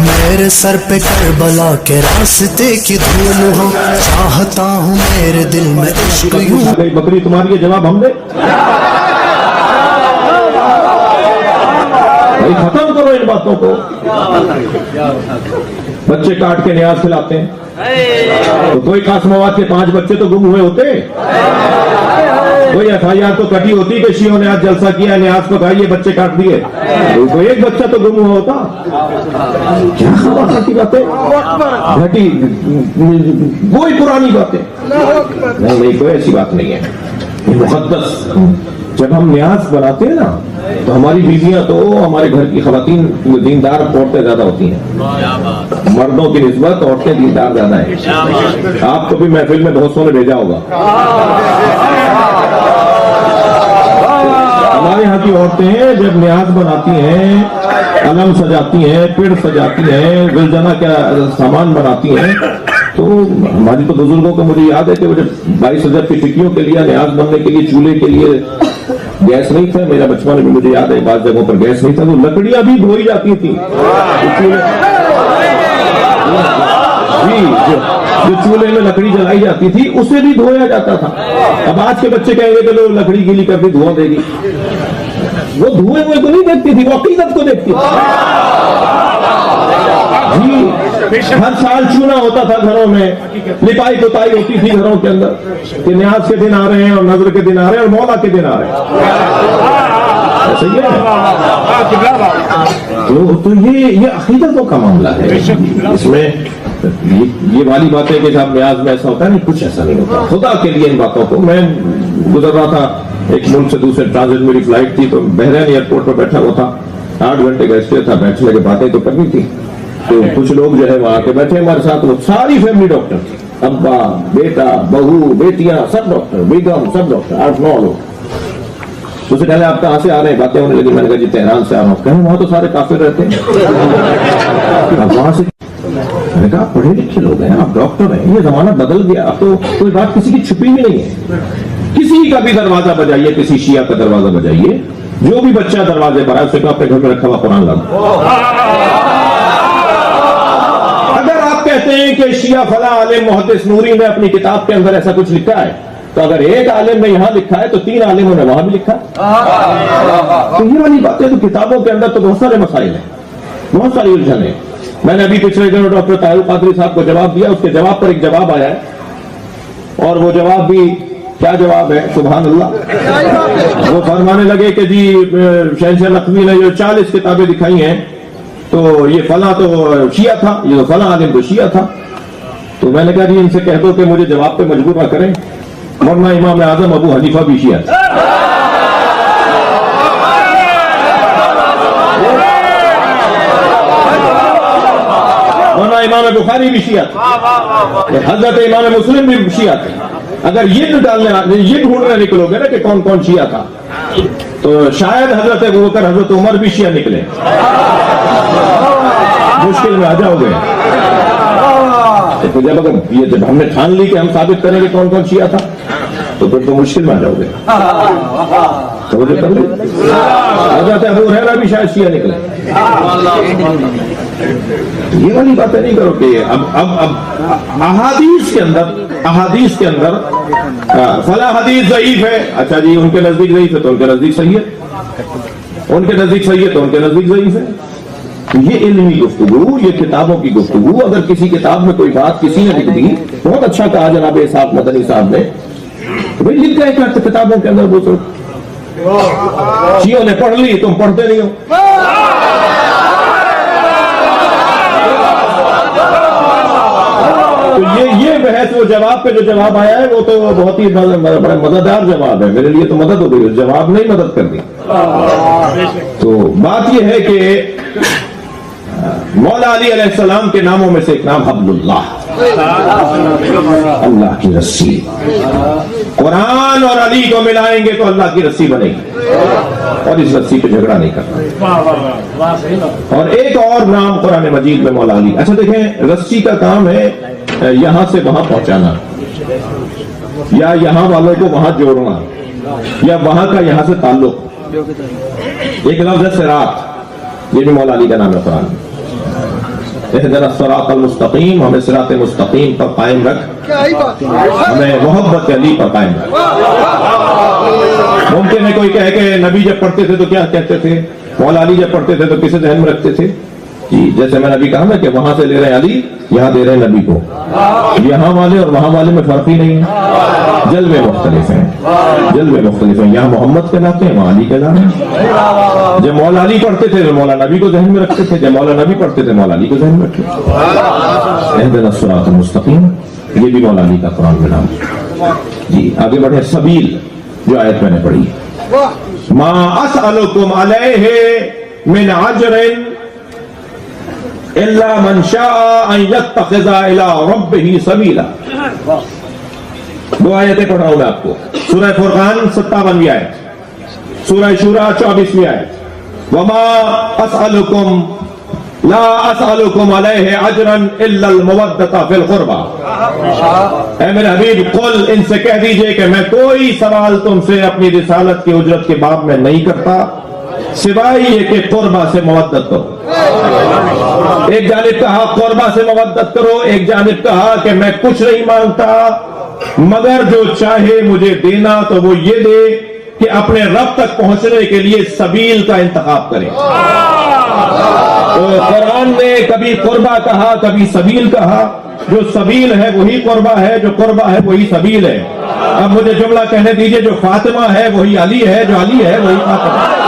میرے سر پہ کربلا کے راستے کی دھول ہو، چاہتا ہوں میرے دل میں عشق یوں. بکری تمہاری یہ جواب ہم دے؟ بھائی ختم کرو ان باتوں کو. بچے کاٹ کے نیاز کھلاتے ہیں تو کوئی قاسمآباد کے 5 بچے تو گم ہوئے ہوتے. کوئی FIR تو کٹی ہوتی کہ شیعوں نے آج جلسہ کیا نیاز کو کہا یہ بچے کاٹ دیے. کوئی ایک بچہ تو گم ہوا ہوتا. کیا خبر کی باتیں گھٹی، کوئی پرانی باتیں نہیں، کوئی ایسی بات نہیں ہے. یہ مقدس. جب ہم نیاز بناتے ہیں نا تو ہماری بیویاں تو ہمارے گھر کی خواتین دیندار عورتیں زیادہ ہوتی ہیں. مردوں کی نسبت عورتیں دیندار زیادہ ہیں. آپ کو بھی محفل میں بہت سو نے بھیجا ہوگا. ہمارے ہاں کی عورتیں جب نیاز بناتی ہیں، علم سجاتی ہیں، پیڑ سجاتی ہیں، گلجنا کا سامان بناتی ہیں، تو ہماری تو بزرگوں کو مجھے یاد ہے کہ وہ جب 22,000 کی ٹکیوں کے لیے نیاز بننے کے لیے چولہے کے لیے گیس نہیں تھا. میرا بچپن میں مجھے یاد ہے بعض جگہوں پر گیس نہیں تھا تو لکڑیاں بھی دھوئی جاتی تھی. جو چولہے میں لکڑی جلائی جاتی تھی اسے بھی دھویا جاتا تھا. اب آج کے بچے کہیں گے کہ لو لکڑی گیلی کر دی دھواں دے گی. وہ دھوئے ہوئے کو نہیں دیکھتی تھی، وہ عقیدت کو دیکھتی تھی. جی ہر سال چونا ہوتا تھا گھروں میں، لپائی پتائی ہوتی تھی گھروں کے اندر کہ نیاز کے دن آ رہے ہیں اور نظر کے دن آ رہے ہیں اور مولا کے دن آ رہے ہیں. صحیح ہے. تو یہ عقیدتوں کا معاملہ ہے. اس میں یہ والی باتیں کہ جب نیاز میں ایسا ہوتا ہے نہیں، کچھ ایسا نہیں ہوتا. خدا کے لیے ان باتوں کو. میں گزر رہا تھا ایک ملک سے دوسرے ٹرانزٹ، میری فلائٹ تھی تو بحرین ایئرپورٹ پر بیٹھا ہوا تھا. 8 گھنٹے کا اسٹے تھا. بیٹھنے کے باتیں تو کرنی تھی تو کچھ لوگ جو ہے وہاں کے بیٹھے ہمارے ساتھ، وہ ساری فیملی ڈاکٹر تھی. ابا، بیٹا، بہو، بیٹیاں، سب ڈاکٹر، بیگم، سب ڈاکٹر، 8-9 لوگ. اس سے پہلے آپ کہاں سے آ رہے ہیں باتیں ہونے لگی. میں نے کہا جی تہران سے آ رہا ہوں. کہیں وہاں تو سارے کافر رہتے ہیں. وہاں سے میں نے کہا پڑھے لکھے لوگ ہیں، آپ ڈاکٹر ہیں، یہ زمانہ بدل گیا. اب تو کوئی بات کسی کی چھپی بھی نہیں ہے. کسی کا بھی دروازہ بجائیے، کسی شیعہ کا دروازہ بجائیے، جو بھی بچہ دروازے پر آئے اسے اپنے گھر میں رکھا ہوا قرآن لا. اگر آپ کہتے ہیں کہ شیعہ فلاں عالم محدث نوری نے اپنی کتاب کے اندر ایسا کچھ لکھا ہے، تو اگر ایک عالم نے یہاں لکھا ہے تو 3 عالموں نے وہاں بھی لکھا. تو یہ والی باتیں تو کتابوں کے اندر تو بہت سارے مسائل ہیں، بہت ساری الجھن ہیں. میں نے ابھی پچھلے دنوں ڈاکٹر طاہر القادری صاحب کو جواب دیا. اس کے جواب پر ایک جواب آیا ہے اور وہ جواب بھی کیا جواب ہے، سبحان اللہ. وہ فرمانے لگے کہ جی شہنشاہ نقوی نے جو 40 کتابیں دکھائی ہیں تو یہ فلاں تو شیعہ تھا، یہ تو فلاں عالم تو شیعہ تھا. تو میں نے کہا جی ان سے کہہ دو کہ مجھے جواب پہ مجبور نہ کریں، ورنہ امام اعظم ابو حنیفہ بھی شیعہ تھا. ورنہ امام بخاری بھی شیعہ تھا، حضرت امام مسلم بھی شیعہ تھے. اگر یہ ڈھونڈنے نکلو گے نا کہ کون کون شیعہ تھا تو شاید حضرت ابوبکر حضرت عمر بھی شیعہ نکلے. مشکل میں آ جاؤ گے. جب ہم نے ٹھان لی کہ ہم ثابت کریں گے کون کون شیعہ تھا تو پھر تو مشکل میں آ جاؤ گے. حضرت ابو ہریرہ بھی شاید شیعہ نکلے. یہ والی باتیں نہیں کرو کہ اب احادیث کے اندر فلاں حدیث ضعیف ہے. اچھا جی ان کے نزدیک ضعیف ہے تو ان کے نزدیک صحیح ہے، ان کے نزدیک صحیح ہے تو ان کے نزدیک ضعیف ہے. یہ علمی گفتگو، یہ کتابوں کی گفتگو. اگر کسی کتاب میں کوئی بات کسی نے لکھ دی، بہت اچھا کہا جناب صاحب مدنی صاحب نے، بھائی لکھ گئے کہ کتابوں کے اندر وہ شیعوں نے پڑھ لی، تم پڑھتے نہیں ہو. تو یہ بحث وہ جواب پہ جو جواب آیا ہے وہ تو بہت ہی بڑا مزیدار جواب ہے. میرے لیے تو مدد ہو گئی، جواب نہیں مدد کر دی. تو بات یہ ہے کہ مولا علی علیہ السلام کے ناموں میں سے ایک نام حبل اللہ، اللہ کی رسی. قرآن اور علی کو ملائیں گے تو اللہ کی رسی بنے گی اور اس رسی پہ جھگڑا نہیں کرنا. اور ایک اور نام قرآن مجید میں مولا علی. اچھا دیکھیں، رسی کا کام ہے یہاں سے وہاں پہنچانا، یا یہاں والوں کو وہاں جوڑنا، یا وہاں کا یہاں سے تعلق. ایک لفظ ہے صراط، یہ بھی مولا علی کا نام ہے قرآن. اہدنا الصراط المستقیم، ہمیں صراط مستقیم پر قائم رکھ، ہمیں محبت علی پر قائم رکھ۔ ممکن ہے کوئی کہے کہ نبی جب پڑھتے تھے تو کیا کہتے تھے، مولا علی جب پڑھتے تھے تو کسے ذہن میں رکھتے تھے؟ جی جیسے میں نے ابھی کہا نا کہ وہاں سے لے رہے ہیں علی، یہاں دے رہے ہیں نبی کو، یہاں والے اور وہاں والے میں فرق ہی نہیں ہے، جلوے مختلف ہیں، جلوے مختلف ہیں، یہاں محمد کہلاتے ہیں، وہاں علی کہلاتے ہیں۔ جب مولا علی پڑھتے تھے تو مولا نبی کو ذہن میں رکھتے تھے، جب مولا نبی پڑھتے تھے مولا علی کو ذہن میں رکھتے تھے۔ اہدنا الصراط المستقیم، یہ بھی مولا علی کا قرآن میں نام ہے۔ جی آگے بڑھے، سبیل جو آیت میں نے پڑھی، ما اسألکم علیہ من اجر الا من شاء ان يتخذ الى ربه سبیلا۔ دو آیتیں پڑھ رہا ہوں میں آپ کو، سورہ فرقان 57ویں آیت، سورہ شورى 24ویں آیت، وما اسألکم لا اسألکم علیہ اجرا الا المودۃ فی القربى۔ اے میرے حبیب قل، ان سے کہہ دیجئے کہ میں کوئی سوال تم سے اپنی رسالت کی اجرت کے باب میں نہیں کرتا سوائے یہ کہ قربہ سے مودت کرو۔ ایک جانب کہا قربہ سے مودت کرو، ایک جانب کہا کہ میں کچھ نہیں مانگتا مگر جو چاہے مجھے دینا تو وہ یہ دے کہ اپنے رب تک پہنچنے کے لیے سبیل کا انتخاب کرے۔ تو قرآن نے کبھی قربہ کہا، کبھی سبیل کہا، جو سبیل ہے وہی قربہ ہے، جو قربہ ہے وہی سبیل ہے۔ اب مجھے جملہ کہنے دیجئے، جو فاطمہ ہے وہی علی ہے، جو علی ہے وہی فاطمہ ہے،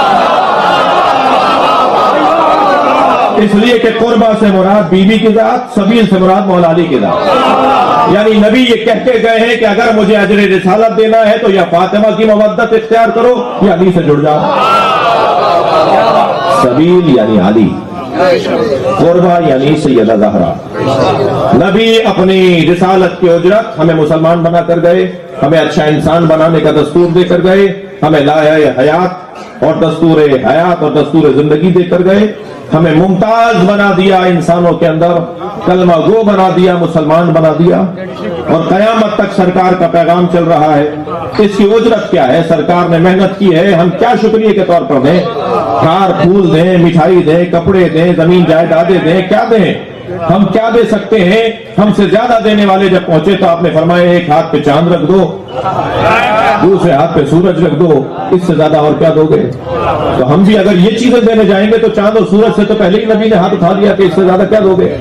اس لیے کہ قربہ سے مراد بی بی کی ذات، سبیل سے مراد مولا علی کی ذات۔ یعنی نبی یہ کہہ کے گئے ہیں کہ اگر مجھے اجر رسالت دینا ہے تو یا فاطمہ کی مودت اختیار کرو یا علی سے جڑ جاؤ۔ سبیل یعنی علی، قربہ یعنی سیدہ زہرا۔ نبی اپنی رسالت کی اجرت ہمیں مسلمان بنا کر گئے، ہمیں اچھا انسان بنانے کا دستور دے کر گئے، ہمیں لائحہ حیات اور دستور حیات اور دستور زندگی دے کر گئے، ہمیں ممتاز بنا دیا انسانوں کے اندر، کلمہ گو بنا دیا، مسلمان بنا دیا، اور قیامت تک سرکار کا پیغام چل رہا ہے۔ اس کی اجرت کیا ہے؟ سرکار نے محنت کی ہے، ہم کیا شکریہ کے طور پر دیں؟ ہار پھول دیں، مٹھائی دیں، کپڑے دیں، زمین جائیدادیں دیں، کیا دیں؟ ہم کیا دے سکتے ہیں؟ ہم سے زیادہ دینے والے جب پہنچے تو آپ نے فرمایا ایک ہاتھ پہ چاند رکھ دو، دوسرے ہاتھ پہ سورج رکھ دو، اس سے زیادہ اور کیا دو گے؟ تو ہم بھی اگر یہ چیزیں دینے جائیں گے تو چاند اور سورج سے تو پہلے ہی نبی نے ہاتھ اٹھا دیا کہ اس سے زیادہ کیا دو گے؟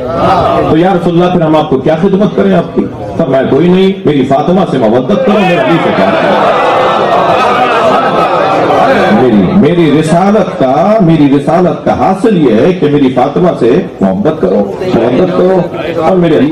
تو یا رسول اللہ پھر ہم آپ کو کیا خدمت کریں آپ کی؟ فرمایا کوئی نہیں، میری فاطمہ سے مودت کرو، میرے علی سے پیار کرو۔ میری رسالت کا حاصل یہ ہے کہ میری فاطمہ سے محبت کرو اور میرے علی